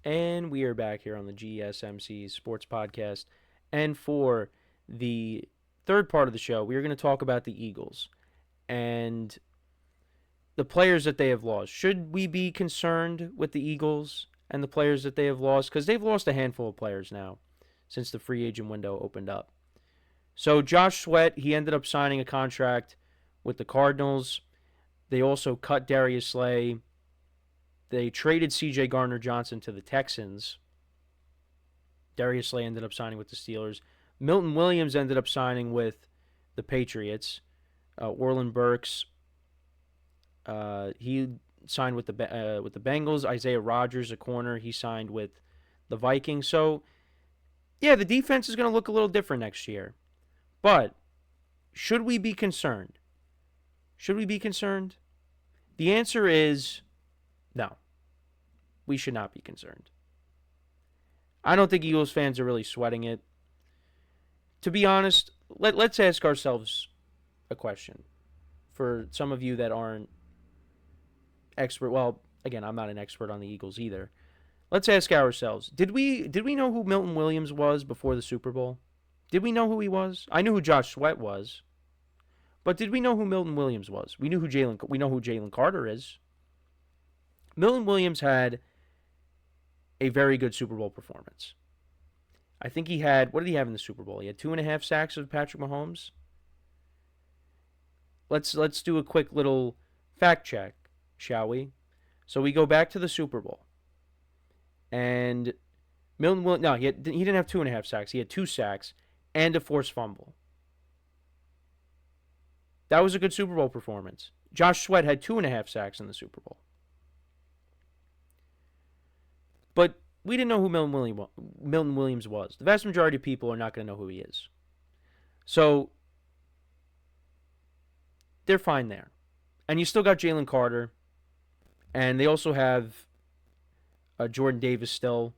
And we are back here on the GSMC Sports Podcast. And for the third part of the show, we are going to talk about the Eagles and the players that they have lost. Should we be concerned with the Eagles and the players that they have lost? Because they've lost a handful of players now since the free agent window opened up. So Josh Sweat, he ended up signing a contract with the Cardinals. They also cut Darius Slay. They traded C.J. Gardner-Johnson to the Texans. Darius Slay ended up signing with the Steelers. Milton Williams ended up signing with the Patriots. Orlin Burks, he signed with the Bengals. Isaiah Rodgers, a corner, he signed with the Vikings. So, yeah, the defense is going to look a little different next year. But should we be concerned? Should we be concerned? The answer is no. We should not be concerned. I don't think Eagles fans are really sweating it. To be honest, let's ask ourselves a question. For some of you that aren't expert, well, again, I'm not an expert on the Eagles either. Let's ask ourselves, did we know who Milton Williams was before the Super Bowl? Did we know who he was? I knew who Josh Sweat was. But did we know who Milton Williams was? We know who Jalen Carter is. Milton Williams had a very good Super Bowl performance. I think he had, what did he have in the Super Bowl? He had 2.5 sacks of Patrick Mahomes. Let's do a quick little fact check, shall we? So we go back to the Super Bowl. And Milton Williams, no, he didn't have 2.5 sacks. He had 2 sacks and a forced fumble. That was a good Super Bowl performance. Josh Sweat had 2.5 sacks in the Super Bowl. But we didn't know who Milton Williams was. The vast majority of people are not going to know who he is. So, they're fine there. And you still got Jalen Carter. And they also have Jordan Davis still.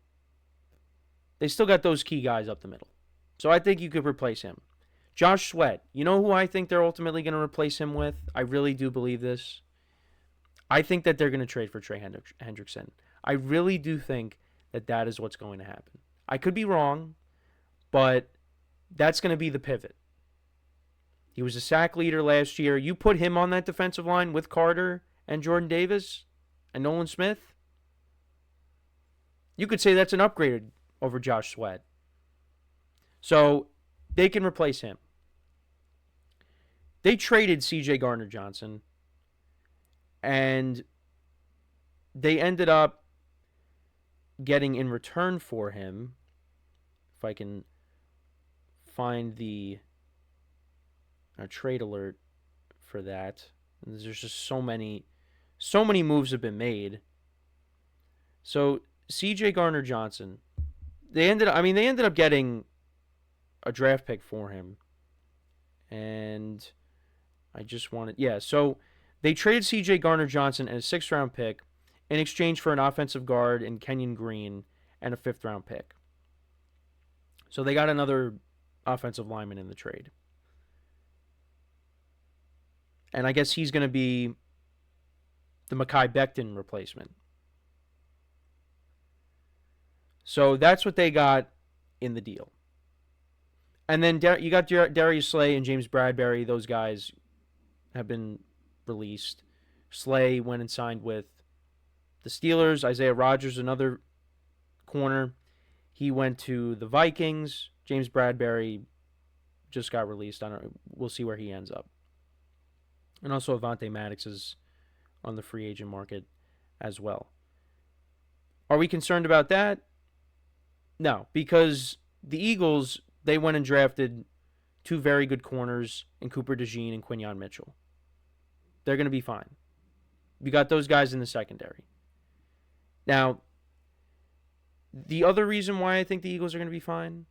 They still got those key guys up the middle. So I think you could replace him. Josh Sweat. You know who I think they're ultimately going to replace him with? I really do believe this. I think that they're going to trade for Trey Hendrickson. I really do think that is what's going to happen. I could be wrong, but that's going to be the pivot. He was a sack leader last year. You put him on that defensive line with Carter and Jordan Davis and Nolan Smith, you could say that's an upgrade over Josh Sweat. So they can replace him. They traded C.J. Gardner-Johnson, and they ended up getting in return for him, if I can find the trade alert for that. There's just so many moves have been made. So C.J. Gardner-Johnson, they ended up getting a draft pick for him, and so they traded C.J. Gardner-Johnson and a 6th-round pick in exchange for an offensive guard in Kenyon Green and a 5th-round pick. So they got another offensive lineman in the trade. And I guess he's going to be the Mekhi Becton replacement. So that's what they got in the deal. And then you got Darius Slay and James Bradbury. Those guys have been released. Slay went and signed with the Steelers. Isaiah Rodgers, another corner. He went to the Vikings. James Bradbury just got released. We'll see where he ends up. And also Avonte Maddox is on the free agent market as well. Are we concerned about that? No, because the Eagles, they went and drafted 2 very good corners in Cooper DeJean and Quinyon Mitchell. They're going to be fine. We got those guys in the secondary. Now, the other reason why I think the Eagles are going to be fine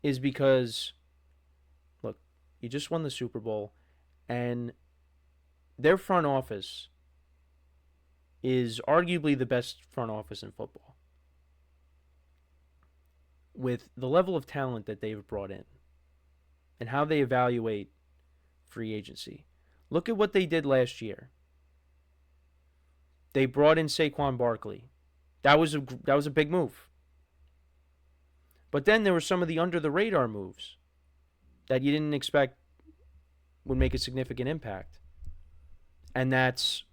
is because, look, you just won the Super Bowl, and their front office is arguably the best front office in football. With the level of talent that they've brought in and how they evaluate free agency. Look at what they did last year. They brought in Saquon Barkley That was a big move. But then there were some of the under the radar moves that you didn't expect would make a significant impact. And that's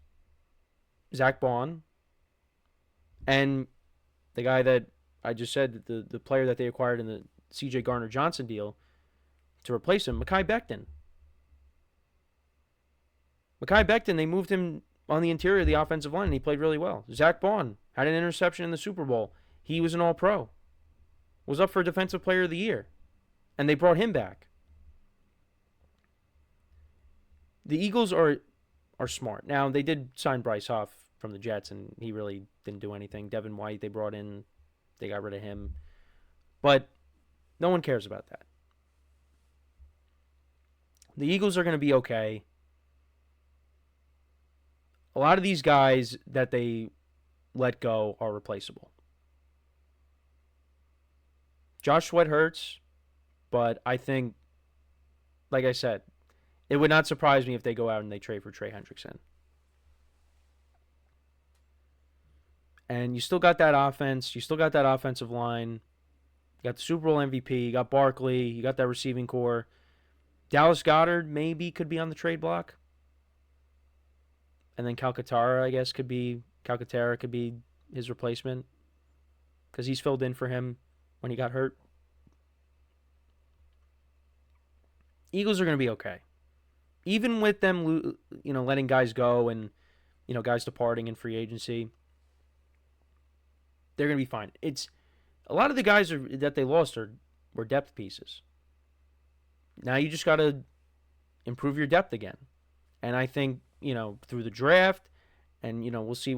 Zach Bond and the guy that I just said, the player that they acquired in the C.J. Gardner-Johnson deal to replace him, Mekhi Becton. Mekhi Becton, they moved him on the interior of the offensive line, and he played really well. Zach Bond had an interception in the Super Bowl. He was an All-Pro. Was up for Defensive Player of the Year. And they brought him back. The Eagles are smart. Now, they did sign Bryce Huff from the Jets, and he really didn't do anything. Devin White, they brought in. They got rid of him. But no one cares about that. The Eagles are going to be okay. A lot of these guys that they let go are replaceable. Josh Sweat hurts, but I think, like I said, it would not surprise me if they go out and they trade for Trey Hendrickson. And you still got that offense. You still got that offensive line. You got the Super Bowl MVP. You got Barkley. You got that receiving core. Dallas Goedert maybe could be on the trade block. And then Calcaterra, I guess, could be his replacement. Because he's filled in for him when he got hurt. Eagles are going to be okay. Even with them, letting guys go and, guys departing in free agency, they're going to be fine. It's a lot of the guys that they lost were depth pieces. Now you just got to improve your depth again. And I think, through the draft, and, we'll see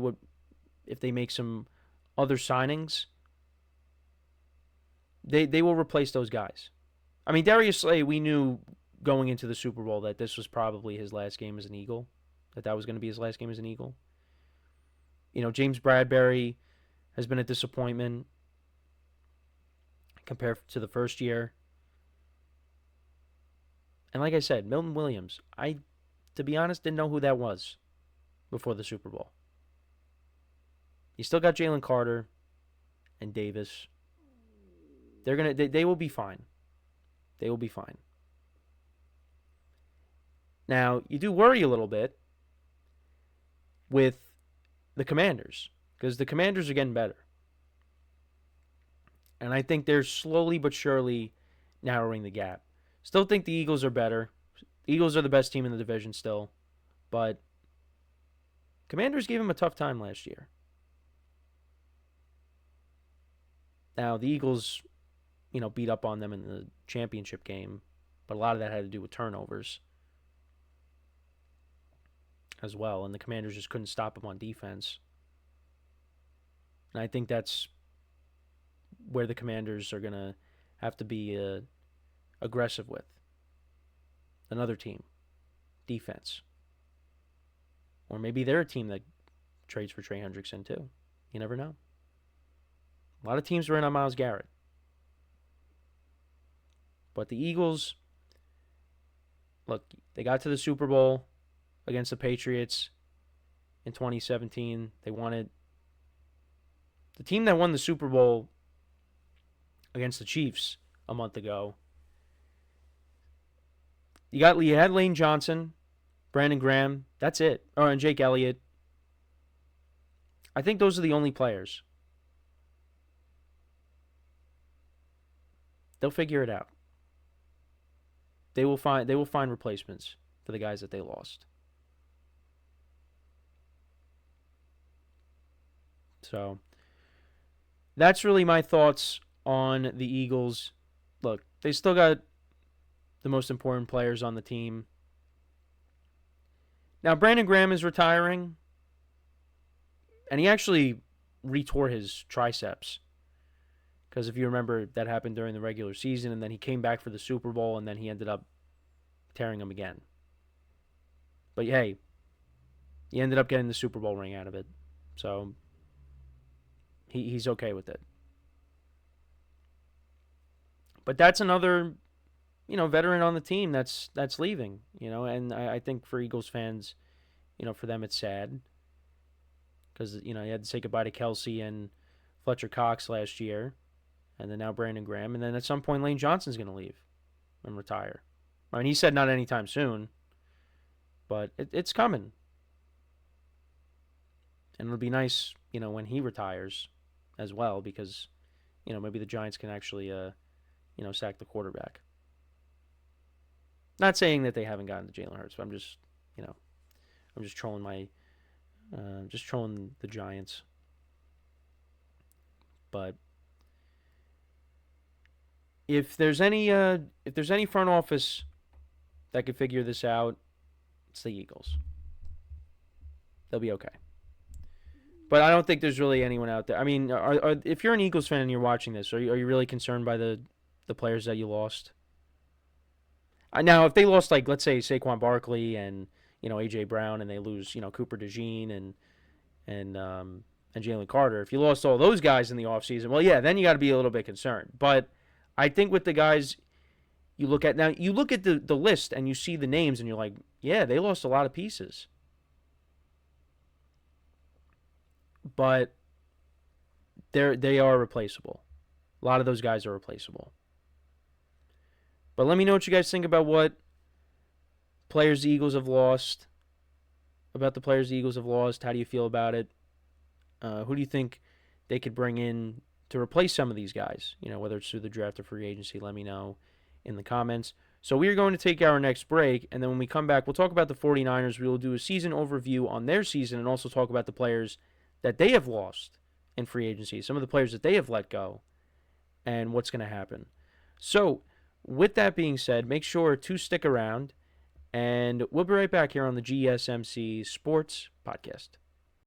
if they make some other signings, they will replace those guys. I mean, Darius Slay, we knew going into the Super Bowl that this was probably his last game as an Eagle, that was going to be his last game as an Eagle. James Bradbury has been a disappointment compared to the first year. And like I said, Milton Williams, to be honest, didn't know who that was before the Super Bowl. You still got Jalen Carter and Davis. They will be fine. They will be fine. Now, you do worry a little bit with the Commanders, because the Commanders are getting better. And I think they're slowly but surely narrowing the gap. Still think the Eagles are better. The Eagles are the best team in the division still. But Commanders gave them a tough time last year. Now, the Eagles, beat up on them in the championship game. But a lot of that had to do with turnovers as well. And the Commanders just couldn't stop them on defense. And I think that's where the Commanders are going to have to be aggressive with. Another team. Defense. Or maybe they're a team that trades for Trey Hendrickson too. You never know. A lot of teams were in on Myles Garrett. But the Eagles, look, they got to the Super Bowl against the Patriots in 2017. They wanted the team that won the Super Bowl against the Chiefs a month ago. You had Lane Johnson, Brandon Graham. That's it. Oh, and Jake Elliott. I think those are the only players. They'll figure it out. They will find replacements for the guys that they lost. So that's really my thoughts on the Eagles. Look, they still got the most important players on the team. Now, Brandon Graham is retiring, and he actually retore his triceps. Because if you remember, that happened during the regular season, and then he came back for the Super Bowl, and then he ended up tearing them again. But hey, he ended up getting the Super Bowl ring out of it. So he's okay with it. But that's another, veteran on the team that's leaving, and I think for Eagles fans, for them it's sad. Because, you had to say goodbye to Kelsey and Fletcher Cox last year, and then now Brandon Graham, and then at some point Lane Johnson's going to leave and retire. I mean, he said not anytime soon, but it's coming, and it'll be nice, when he retires as well, because maybe the Giants can actually sack the quarterback. Not saying that they haven't gotten to Jalen Hurts, but I'm just trolling just trolling the Giants. But if there's any front office that could figure this out, it's the Eagles. They'll be okay. But I don't think there's really anyone out there. I mean, if you're an Eagles fan and you're watching this, are you really concerned by the players that you lost? Now, if they lost, like, let's say Saquon Barkley and AJ Brown, and they lose Cooper DeJean and Jalen Carter, if you lost all those guys in the offseason, well, yeah, then you got to be a little bit concerned. But I think with the guys you look at now, you look at the list and you see the names and you're like, yeah, they lost a lot of pieces. But they are replaceable. A lot of those guys are replaceable. But let me know what you guys think about what players the Eagles have lost. About the players the Eagles have lost. How do you feel about it? Who do you think they could bring in to replace some of these guys? Whether it's through the draft or free agency, let me know in the comments. So we are going to take our next break, and then when we come back, we'll talk about the 49ers. We will do a season overview on their season and also talk about the players that they have lost in free agency, some of the players that they have let go, and what's going to happen. So with that being said, make sure to stick around, and we'll be right back here on the GSMC Sports Podcast.